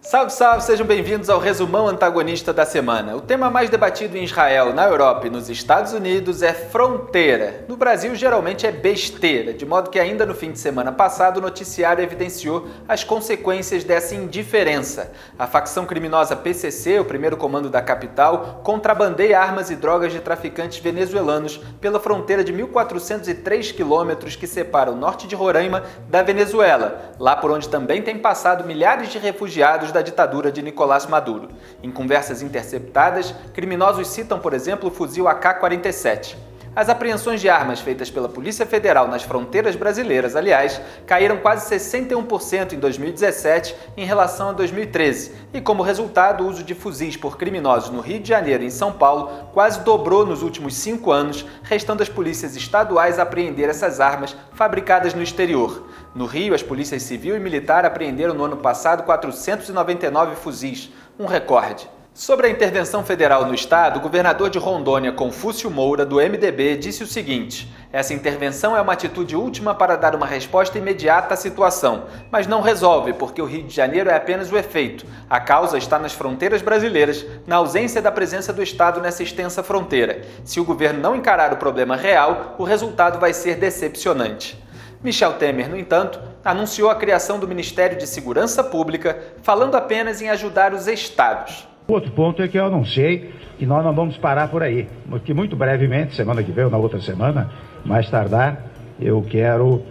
Salve, salve! Sejam bem-vindos ao resumão antagonista da semana. O tema mais debatido em Israel, na Europa e nos Estados Unidos é fronteira. No Brasil, geralmente é besteira, de modo que ainda no fim de semana passado o noticiário evidenciou as consequências dessa indiferença. A facção criminosa PCC, o primeiro comando da capital, contrabandeia armas e drogas de traficantes venezuelanos pela fronteira de 1.403 quilômetros que separa o norte de Roraima da Venezuela, lá por onde também tem passado milhares de refugiados da ditadura de Nicolás Maduro. Em conversas interceptadas, criminosos citam, por exemplo, o fuzil AK-47. As apreensões de armas feitas pela Polícia Federal nas fronteiras brasileiras, aliás, caíram quase 61% em 2017 em relação a 2013, e como resultado, o uso de fuzis por criminosos no Rio de Janeiro e em São Paulo quase dobrou nos últimos 5 anos, restando às polícias estaduais apreender essas armas fabricadas no exterior. No Rio, as polícias civil e militar apreenderam no ano passado 499 fuzis, um recorde. Sobre a intervenção federal no estado, o governador de Rondônia, Confúcio Moura, do MDB, disse o seguinte: essa intervenção é uma atitude última para dar uma resposta imediata à situação, mas não resolve, porque o Rio de Janeiro é apenas o efeito. A causa está nas fronteiras brasileiras, na ausência da presença do estado nessa extensa fronteira. Se o governo não encarar o problema real, o resultado vai ser decepcionante. Michel Temer, no entanto, anunciou a criação do Ministério de Segurança Pública, falando apenas em ajudar os estados. Outro ponto é que eu anunciei que nós não vamos parar por aí, porque muito brevemente, semana que vem ou na outra semana, mais tardar, eu quero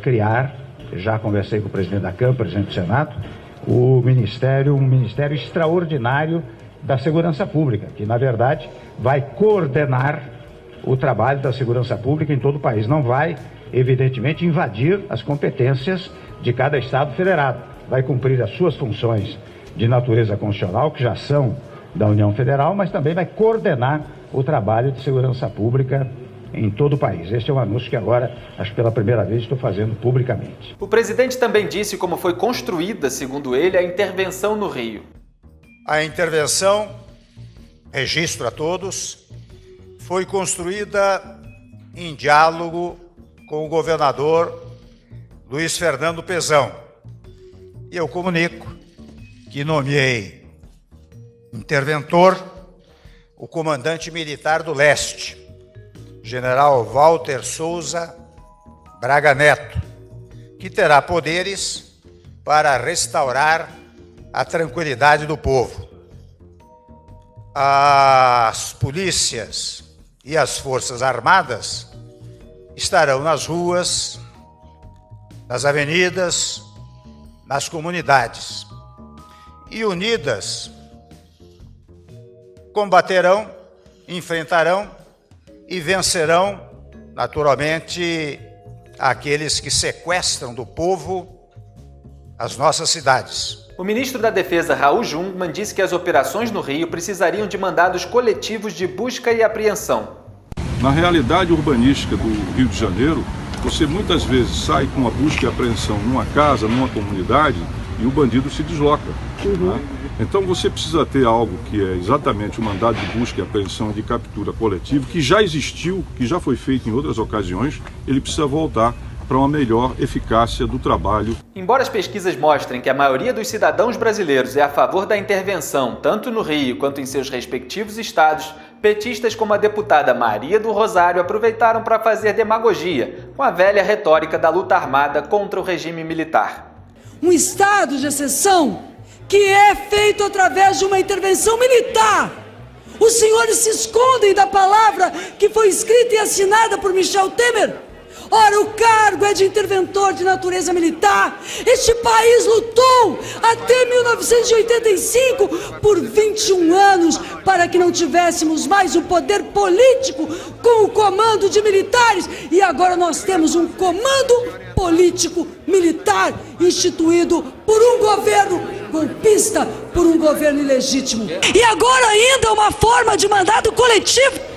criar, já conversei com o presidente da Câmara, presidente do Senado, um ministério extraordinário da segurança pública, que na verdade vai coordenar o trabalho da segurança pública em todo o país. Não vai, evidentemente, invadir as competências de cada Estado federado. Vai cumprir as suas funções de natureza constitucional, que já são da União Federal, mas também vai coordenar o trabalho de segurança pública em todo o país. Este é um anúncio que agora, acho que pela primeira vez, estou fazendo publicamente. O presidente também disse como foi construída, segundo ele, a intervenção no Rio. A intervenção, registro a todos, foi construída em diálogo com o governador Luiz Fernando Pezão. E eu comunico que nomeei interventor o comandante militar do Leste, general Walter Souza Braga Neto, que terá poderes para restaurar a tranquilidade do povo. As polícias e as forças armadas estarão nas ruas, nas avenidas, nas comunidades e unidas combaterão, enfrentarão e vencerão, naturalmente, aqueles que sequestram do povo as nossas cidades. O ministro da Defesa, Raul Jungmann, disse que as operações no Rio precisariam de mandados coletivos de busca e apreensão. Na realidade urbanística do Rio de Janeiro, você muitas vezes sai com uma busca e apreensão numa casa, numa comunidade, e o bandido se desloca. Né? Então você precisa ter algo que é exatamente o mandado de busca e apreensão e de captura coletivo, que já existiu, que já foi feito em outras ocasiões, ele precisa voltar para uma melhor eficácia do trabalho. Embora as pesquisas mostrem que a maioria dos cidadãos brasileiros é a favor da intervenção, tanto no Rio quanto em seus respectivos estados, petistas como a deputada Maria do Rosário aproveitaram para fazer demagogia com a velha retórica da luta armada contra o regime militar. Um estado de exceção que é feito através de uma intervenção militar. Os senhores se escondem da palavra que foi escrita e assinada por Michel Temer. Ora, o cargo é de interventor de natureza militar. Este país lutou até 1985 por 21 anos para que não tivéssemos mais o poder político com o comando de militares. E agora nós temos um comando político militar instituído por um governo golpista, por um governo ilegítimo. E agora ainda uma forma de mandado coletivo.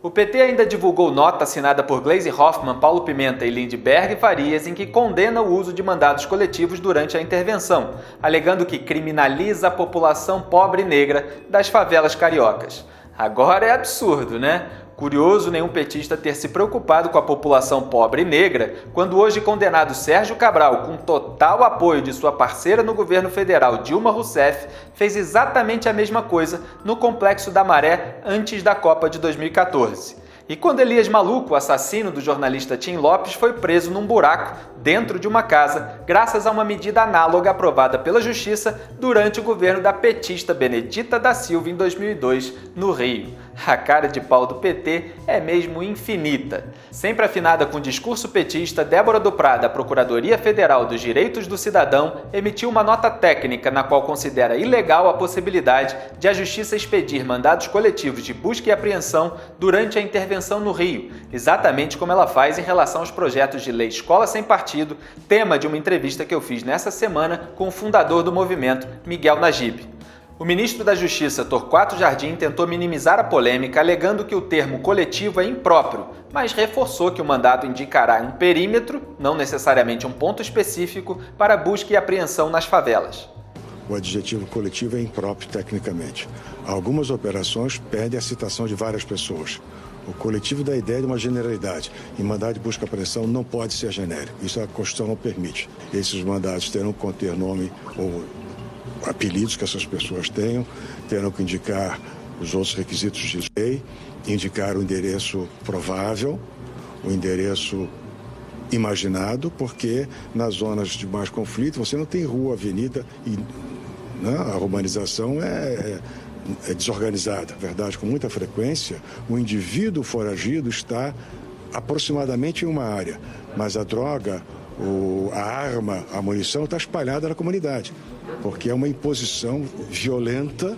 O PT ainda divulgou nota assinada por Gleisi Hoffmann, Paulo Pimenta e Lindbergh Farias em que condena o uso de mandados coletivos durante a intervenção, alegando que criminaliza a população pobre e negra das favelas cariocas. Agora é absurdo, né? Curioso nenhum petista ter se preocupado com a população pobre e negra, quando o hoje condenado Sérgio Cabral, com total apoio de sua parceira no governo federal Dilma Rousseff, fez exatamente a mesma coisa no Complexo da Maré antes da Copa de 2014. E quando Elias Maluco, assassino do jornalista Tim Lopes, foi preso num buraco dentro de uma casa, graças a uma medida análoga aprovada pela Justiça durante o governo da petista Benedita da Silva em 2002, no Rio. A cara de pau do PT é mesmo infinita. Sempre afinada com o discurso petista, Débora do Prado, da Procuradoria Federal dos Direitos do Cidadão, emitiu uma nota técnica na qual considera ilegal a possibilidade de a Justiça expedir mandados coletivos de busca e apreensão durante a intervenção no Rio, exatamente como ela faz em relação aos projetos de lei Escola Sem Partido, tema de uma entrevista que eu fiz nessa semana com o fundador do movimento, Miguel Najib. O ministro da Justiça, Torquato Jardim, tentou minimizar a polêmica, alegando que o termo coletivo é impróprio, mas reforçou que o mandado indicará um perímetro, não necessariamente um ponto específico, para busca e apreensão nas favelas. O adjetivo coletivo é impróprio tecnicamente. Algumas operações pedem a citação de várias pessoas. O coletivo dá a ideia de uma generalidade. E mandado de busca e apreensão não pode ser genérico. Isso a Constituição não permite. Esses mandados terão que conter nome ou apelidos que essas pessoas tenham, terão que indicar os outros requisitos de lei, indicar o endereço provável, o endereço imaginado, porque nas zonas de mais conflito você não tem rua, avenida e a urbanização é desorganizada. Na verdade, com muita frequência, o indivíduo foragido está aproximadamente em uma área, mas a droga, a arma, a munição está espalhada na comunidade, porque é uma imposição violenta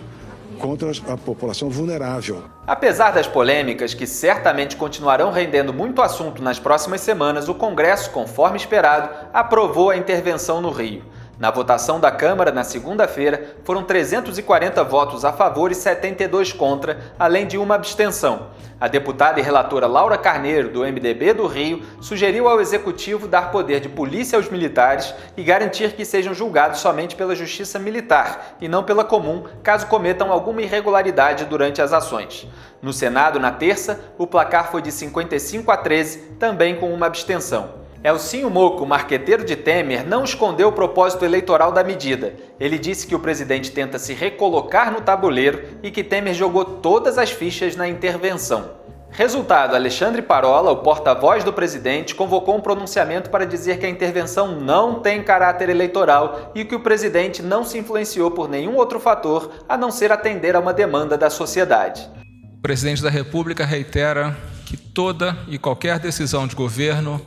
contra a população vulnerável. Apesar das polêmicas, que certamente continuarão rendendo muito assunto nas próximas semanas, o Congresso, conforme esperado, aprovou a intervenção no Rio. Na votação da Câmara, na segunda-feira, foram 340 votos a favor e 72 contra, além de uma abstenção. A deputada e relatora Laura Carneiro, do MDB do Rio, sugeriu ao Executivo dar poder de polícia aos militares e garantir que sejam julgados somente pela Justiça Militar e não pela comum, caso cometam alguma irregularidade durante as ações. No Senado, na terça, o placar foi de 55-13, também com uma abstenção. Elcinho Moco, marqueteiro de Temer, não escondeu o propósito eleitoral da medida. Ele disse que o presidente tenta se recolocar no tabuleiro e que Temer jogou todas as fichas na intervenção. Resultado, Alexandre Parola, o porta-voz do presidente, convocou um pronunciamento para dizer que a intervenção não tem caráter eleitoral e que o presidente não se influenciou por nenhum outro fator a não ser atender a uma demanda da sociedade. O presidente da República reitera que toda e qualquer decisão de governo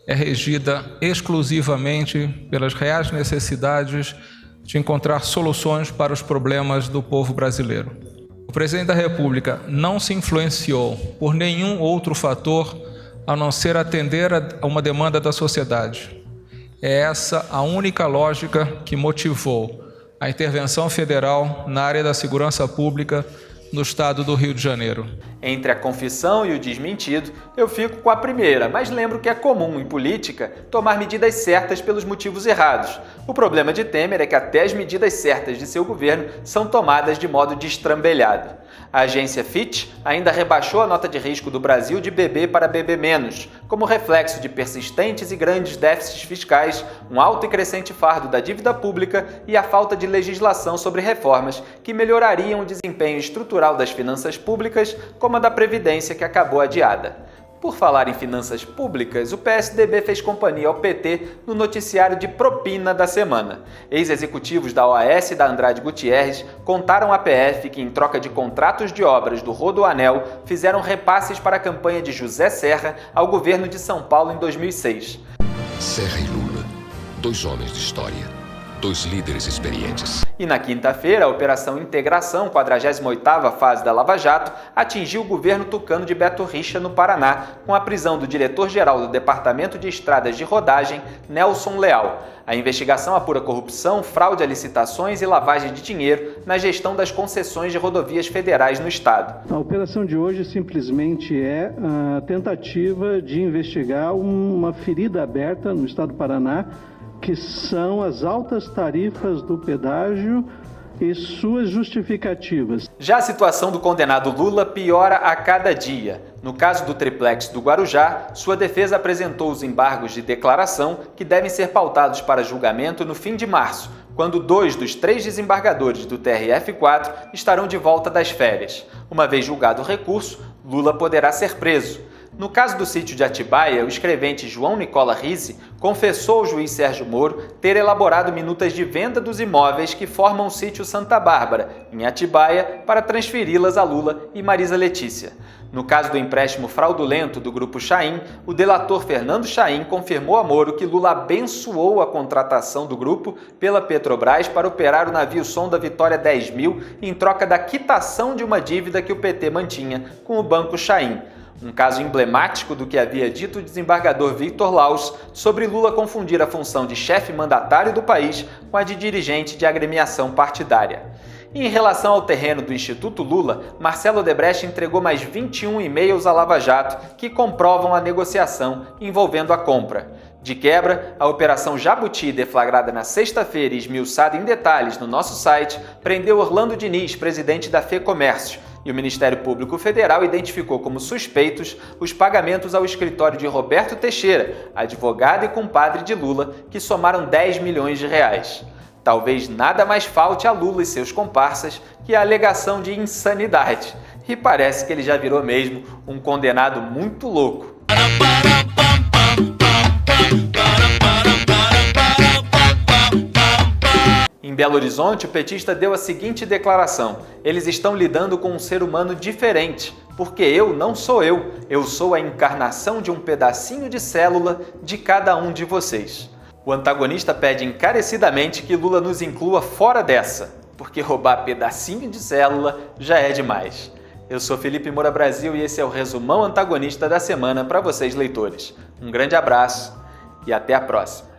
é regida exclusivamente pelas reais necessidades de encontrar soluções para os problemas do povo brasileiro. O presidente da República não se influenciou por nenhum outro fator a não ser atender a uma demanda da sociedade. É essa a única lógica que motivou a intervenção federal na área da segurança pública no estado do Rio de Janeiro. Entre a confissão e o desmentido, eu fico com a primeira, mas lembro que é comum em política tomar medidas certas pelos motivos errados. O problema de Temer é que até as medidas certas de seu governo são tomadas de modo destrambelhado. A agência Fitch ainda rebaixou a nota de risco do Brasil de BB para BB-, como reflexo de persistentes e grandes déficits fiscais, um alto e crescente fardo da dívida pública e a falta de legislação sobre reformas que melhorariam o desempenho estrutural das finanças públicas, como a da Previdência, que acabou adiada. Por falar em finanças públicas, o PSDB fez companhia ao PT no noticiário de propina da semana. Ex-executivos da OAS e da Andrade Gutierrez contaram à PF que, em troca de contratos de obras do Rodoanel, fizeram repasses para a campanha de José Serra ao governo de São Paulo em 2006. Serra e Lula, dois homens de história. Dois líderes experientes. E na quinta-feira, a Operação Integração, 48ª fase da Lava Jato, atingiu o governo tucano de Beto Richa, no Paraná, com a prisão do diretor-geral do Departamento de Estradas de Rodagem, Nelson Leal. A investigação apura corrupção, fraude a licitações e lavagem de dinheiro na gestão das concessões de rodovias federais no estado. A operação de hoje simplesmente é a tentativa de investigar uma ferida aberta no estado do Paraná, que são as altas tarifas do pedágio e suas justificativas. Já a situação do condenado Lula piora a cada dia. No caso do triplex do Guarujá, sua defesa apresentou os embargos de declaração que devem ser pautados para julgamento no fim de março, quando 2 dos 3 desembargadores do TRF4 estarão de volta das férias. Uma vez julgado o recurso, Lula poderá ser preso. No caso do sítio de Atibaia, o escrevente João Nicola Risse confessou ao juiz Sérgio Moro ter elaborado minutas de venda dos imóveis que formam o sítio Santa Bárbara, em Atibaia, para transferi-las a Lula e Marisa Letícia. No caso do empréstimo fraudulento do Grupo Chaim, o delator Fernando Chaim confirmou a Moro que Lula abençoou a contratação do grupo pela Petrobras para operar o navio sonda Vitória 10.000 em troca da quitação de uma dívida que o PT mantinha com o Banco Chaim. Um caso emblemático do que havia dito o desembargador Victor Laus sobre Lula confundir a função de chefe mandatário do país com a de dirigente de agremiação partidária. E em relação ao terreno do Instituto Lula, Marcelo Odebrecht entregou mais 21 e-mails à Lava Jato que comprovam a negociação envolvendo a compra. De quebra, a Operação Jabuti, deflagrada na sexta-feira e esmiuçada em detalhes no nosso site, prendeu Orlando Diniz, presidente da FEComércio, e o Ministério Público Federal identificou como suspeitos os pagamentos ao escritório de Roberto Teixeira, advogado e compadre de Lula, que somaram 10 milhões de reais. Talvez nada mais falte a Lula e seus comparsas que a alegação de insanidade. E parece que ele já virou mesmo um condenado muito louco. Em Belo Horizonte, o petista deu a seguinte declaração: eles estão lidando com um ser humano diferente, porque eu não sou eu sou a encarnação de um pedacinho de célula de cada um de vocês. O antagonista pede encarecidamente que Lula nos inclua fora dessa, porque roubar pedacinho de célula já é demais. Eu sou Felipe Moura Brasil e esse é o resumão antagonista da semana para vocês, leitores. Um grande abraço e até a próxima.